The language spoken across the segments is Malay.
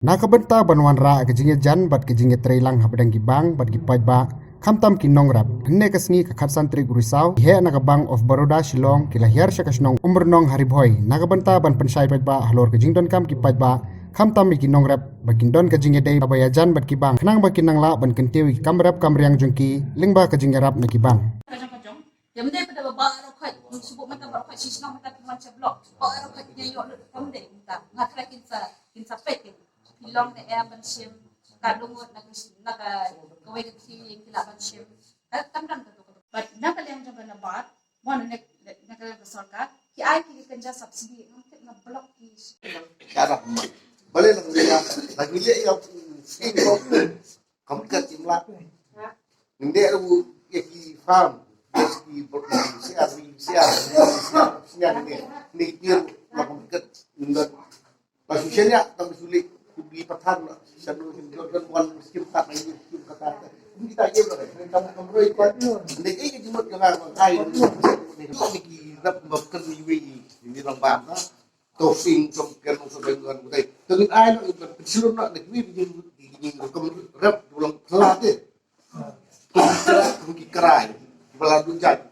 Nakabenta banwan ra kejinge jan bat kejinge trailang habdang gibang bat gipaj ba kamtam kinong rap henne kasngi ka khatsan tri gurisau he nakabang of Baroda Shillong kilahir syakasnong umrnong haribhoy nakabenta ban pensai paj ba halor kejingdon kam kipaj ba kamtam kinong rap bagindon kejinge dei abaya jan bat kibang kenang ba kinang la ban kentewi kamrap kamriang jungki lingba kejinge rap nakibang Jamen det pada bapa orang kait sebut mata bapa sisna mata macam blok. Bapa orang kait nya yo kamu deh minta ngatra kinsa pet hilong de air ban sim kadungot nak kawai ke ki kila ban sim tamdan ka to but nak yang jaga na bat mon nek nak sarkar ki ai ki kenja subsidi na blok ki cara boleh nak dia lagi dia yang sing kamu kat jumlah ini ada ki farm meski siar ni dia lakukan kat maksudnya tak sulit di pertan satu himpunan bukan miskin tak lagi miskin kata kita aja berada kamu ikut ini cuma dengan kai ini nak makan ini lambang topping trong dengan budaya dengan air nak seluruh nak ini kamu rap ulang kelas deh mungkin kerai beladu jat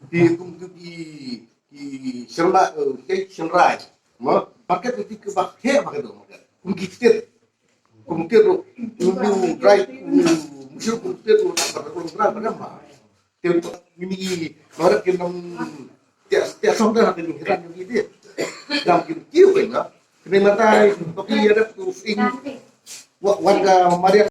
di senrai market itu kebakhe market Kumkir lu drive musuh kumkir lu nak berapa lama? Ini orang kita tiap saudara ada migran yang ini, dalam kita kira, kena mata, tapi ada tu warga Maria.